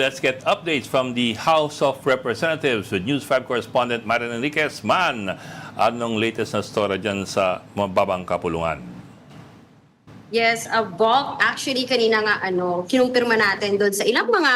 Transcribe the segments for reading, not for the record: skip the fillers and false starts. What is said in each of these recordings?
let's get updates from the House of Representatives with News 5 correspondent Marian Enriquez. Man, anong latest na story dyan sa mababang kapulungan? Yes, Bob, actually kanina nga kinumpirma natin doon sa ilang mga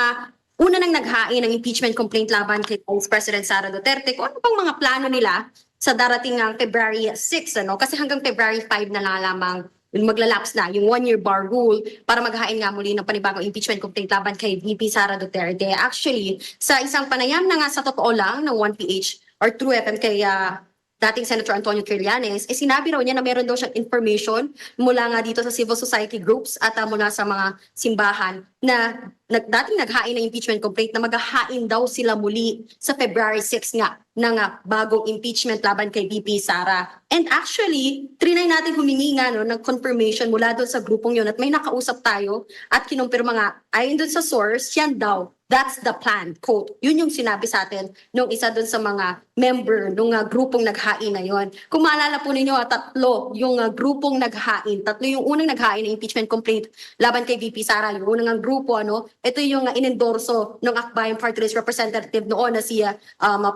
una nang naghain ng impeachment complaint laban kay Vice President Sara Duterte kung ano pang mga plano nila sa darating ng February 6, kasi hanggang February 5 na lang lamang maglalapse na yung one-year bar rule para maghain nga muli ng panibagong impeachment complaint laban kay VP Sara Duterte. Actually, sa isang panayam na nga sa totoo lang ng 1PH or True FM kay dating Senator Antonio Trillanes, sinabi raw niya na meron daw siyang information mula nga dito sa civil society groups at mula sa mga simbahan na dating naghain ng impeachment complaint na maghahain daw sila muli sa February 6 nga ng bagong impeachment laban kay VP Sara. And actually, trinay natin humingi nga ng confirmation mula doon sa grupong yun at may nakausap tayo at kinumpirma nga ayon doon sa source, yan daw. That's the plan, quote. Yun yung sinabi sa atin nung isa doon sa mga member nung grupong naghain na yon. Kung maalala po ninyo, tatlo yung grupong naghain. Tatlo yung unang naghain ng impeachment complaint laban kay VP Sara. Yung unang grupo, ito yung inendorso ng Akbayan Party List Representative noon na si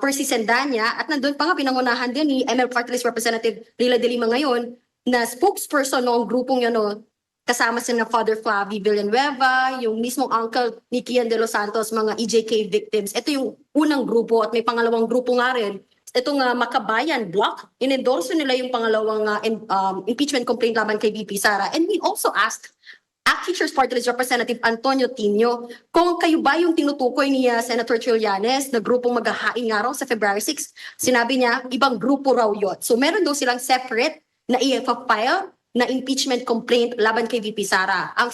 Percy Sendanya. At nandun pa nga pinangunahan din ni ML Party List Representative Leila de Lima ngayon na spokesperson noong grupong yun, kasama sila Father Flavie Villanueva, yung mismong uncle ni Kian de los Santos, mga EJK victims. Ito yung unang grupo at may pangalawang grupo nga rin. Itong Makabayan Block, inendorso nila yung pangalawang impeachment complaint laban kay VP Sara. And we also asked Teachers Party List Representative Antonio Tino kung kayo ba yung tinutukoy ni Senator Trillanes na grupong maghahain nga raw sa February 6. Sinabi niya, ibang grupo raw yun. So meron daw silang separate na i-file na impeachment complaint laban kay VP Sara. Ang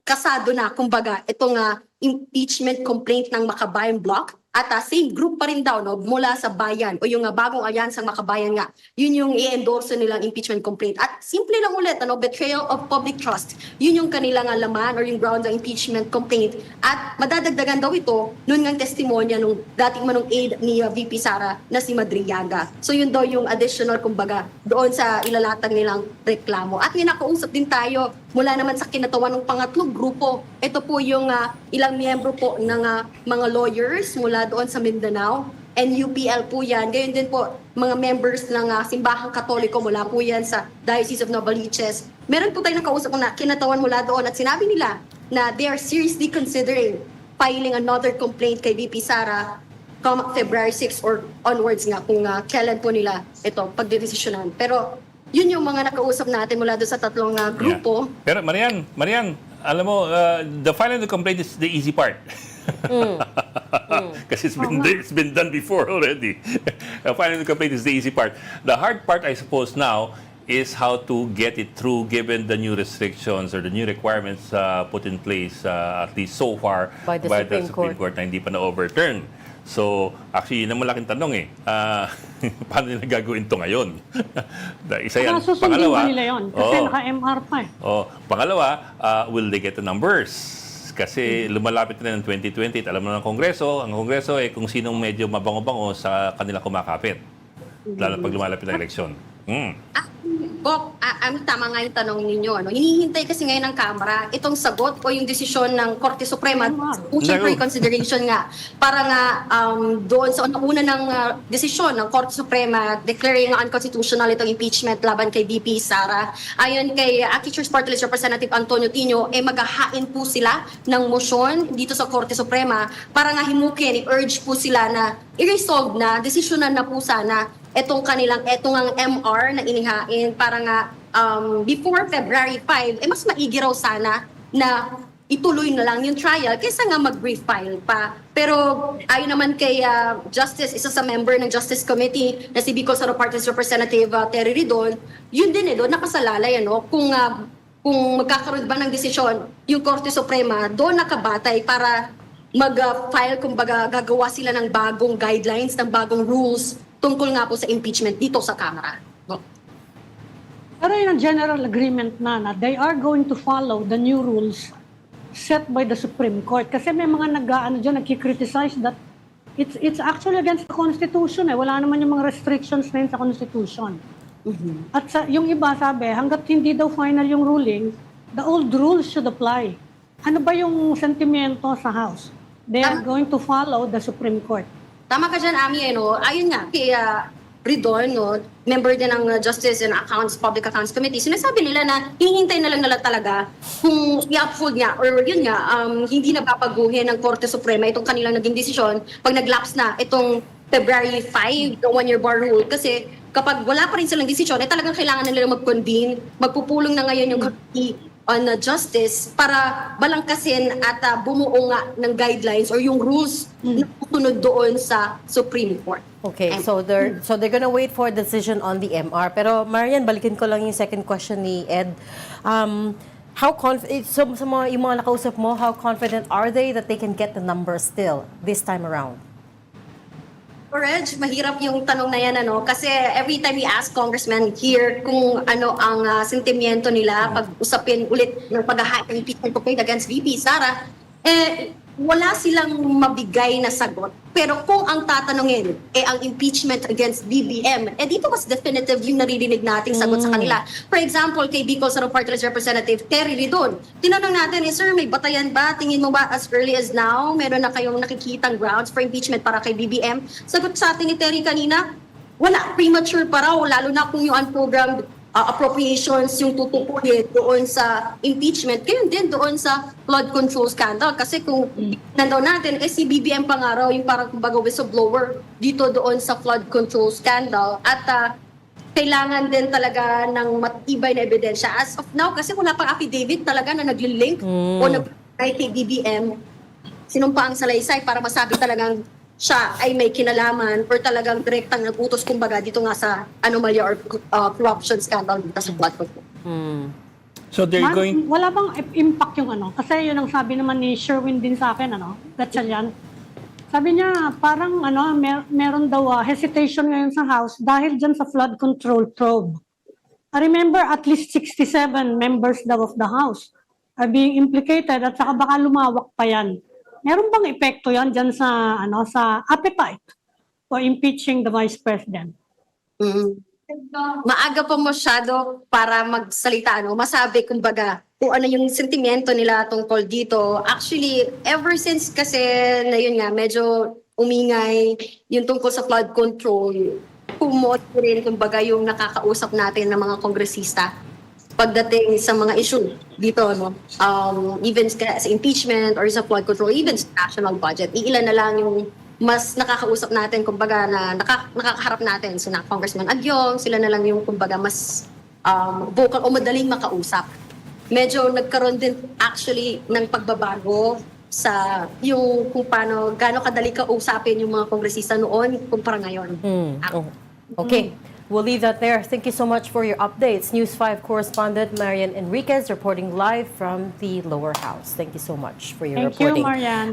kasado na, kumbaga, itong impeachment complaint ng Makabayan Block at same group pa rin daw mula sa bayan o yung bagong alyansang Makabayan nga. Yun yung i-endorse nilang impeachment complaint. At simple lang ulit, betrayal of public trust. Yun yung kanilang laman or yung ground ng impeachment complaint. At madadagdagan daw ito noon ng testimonya nung dating manong aide ni VP Sara na si Madriaga. So yun daw yung additional, kumbaga, doon sa ilalatag nilang reklamo. At may nakausap din tayo mula naman sa kinatawan ng pangatlong grupo. Ito po yung ilang miyembro po ng mga lawyers mula doon sa Mindanao. And UPL po yan. Gayon din po mga members ng Simbahang Katoliko mula po yan sa Diocese of Novaliches. Meron po tayong nakausap na kinatawan mula doon at sinabi nila na they are seriously considering filing another complaint kay VP Sara come February 6 or onwards nga kung kailan po nila ito pagdedesisyonan. Pero yun yung mga nakausap natin mula doon sa tatlong grupo. Yeah. Pero Marian, alam mo, the filing of the complaint is the easy part. Kasi it's been done before already. Filing the complaint is the easy part. The hard part, I suppose, now is how to get it through given the new restrictions or the new requirements put in place, at least so far, by the Supreme Court na hindi pa na-overturn. So, actually, yun ang malaking tanong paano nila gagawin ito ngayon? Isa yan. Susundin ba nila yun? Kasi naka-MR pa Pangalawa, will they get the numbers? Kasi lumalapit na ng 2020 at alam mo ng Kongreso, ang Kongreso kung sinong medyo mabango-bango sa kanila kumakapit. Lalo pag lumalapit ng eleksyon. Bob, tama nga yung tanong ninyo. Hinihintay kasi ngayon ng Kamara itong sagot o yung desisyon ng Korte Suprema, motion for reconsideration nga, para nga doon sa una ng desisyon ng Korte Suprema declaring unconstitutional itong impeachment laban kay VP Sara. Ayon kay Teachers Party List Representative Antonio Tino, maghahain po sila ng motion dito sa Korte Suprema para nga himukin, i-urge po sila na i-resolve na, desisyonan na po sana etong ang MR na inihain para nga before February 5, mas maigi raw sana na ituloy na lang yung trial kaysa nga mag-brief file pa. Pero ayon naman kay Justice, isa sa member ng Justice Committee na si Bicol Saro Party Representative Terry Ridon, yun din doon nakasalalay kung magkakaroon ba ng desisyon yung Korte Suprema, doon nakabatay para mag-file, kumbaga gagawa sila ng bagong guidelines, ng bagong rules tungkol nga po sa impeachment dito sa Kamara. Pero yun ang general agreement na they are going to follow the new rules set by the Supreme Court. Kasi may mga nagki-criticize that it's actually against the Constitution. Wala naman yung mga restrictions na yun sa Constitution. At yung iba sabi, hanggat hindi daw final yung ruling, the old rules should apply. ano ba yung sentimento sa House? They are going to follow the Supreme Court. Tama ka dyan, Ami, no? Ayun nga, kay Ridon, no, member din ng Justice and Public Accounts Committee, sinasabi nila na hinihintay na lang nila talaga kung i-uphold niya or yun nga, hindi na papaguhin ng Korte Suprema itong kanilang naging desisyon pag nag-lapse na itong February 5, the one-year bar rule. Kasi kapag wala pa rin silang desisyon, eh talagang kailangan na nila mag-convene, magpupulong na ngayon yung Committee on Justice para balangkasin at bumuo nga ng guidelines or yung rules na tutunod doon sa Supreme Court. Okay, so they're gonna wait for a decision on the MR. Pero Marian, balikin ko lang yung second question ni Ed. How confident, so sa mga, yung mga nakausap mo, how confident are they that they can get the number still this time around? Reg, mahirap yung tanong na yan, ano? Kasi every time we ask congressmen here kung ano ang sentimiento nila pag usapin ulit ng pag-hahain ng impeachment complaint against VP Sara, wala silang mabigay na sagot. Pero kung ang tatanungin ang impeachment against BBM, dito mas definitive yung naririnig nating sagot sa kanila. For example, kay Bicol Sarong Party List Representative Terry Ridon, tinanong natin, sir, may batayan ba? Tingin mo ba as early as now, meron na kayong nakikitang grounds for impeachment para kay BBM? Sagot sa atin ni Terry kanina, wala, premature pa raw, lalo na kung yung unprogrammed appropriations yung tutukuyin doon sa impeachment, kaya din doon sa flood control scandal. Kasi kung nandaw natin, si BBM pa nga raw yung parang kumbaga whistleblower dito doon sa flood control scandal. At kailangan din talaga ng matibay na ebidensya. As of now, kasi wala pang affidavit talaga na nag-link o nag-ay kay BBM, sinumpa ang salaysay para masabi talagang siya ay may kinalaman or talagang direktang nag-utos kumbaga dito nga sa anomalya or corruption scandal dito sa flood control. So they're going... Wala bang impact yung ano? Kasi yun ang sabi naman ni Sherwin din sa akin, ano? Gatchalian. Sabi niya, parang ano, meron daw hesitation ngayon sa House dahil dyan sa flood control probe. I remember at least 67 members daw of the House are being implicated at saka baka lumawak pa yan. Meron bang epekto yan dyan sa, ano, sa appetite for impeaching the Vice President? Maaga pa masyado para magsalita, ano, masabi kumbaga kung ano yung sentimento nila tungkol dito. Actually, ever since kasi na yun nga, medyo umingay yung tungkol sa flood control, kumot rin kumbaga yung nakakausap natin ng mga kongresista pagdating sa mga issue dito, no? Even sa impeachment or sa flood control, even sa national budget. Iilan na lang yung mas nakakausap natin, kumbaga, na nakakaharap natin. So, na Congressman Agyong, sila na lang yung, kumbaga, mas vocal o madaling makausap. Medyo nagkaroon din actually ng pagbabago sa yung kung paano, gaano kadali kausapin yung mga kongresista noon kumpara ngayon. Okay. We'll leave that there. Thank you so much for your updates. News 5 correspondent Marian Enriquez reporting live from the lower house. Thank you so much for your Thank you, reporting. Marian.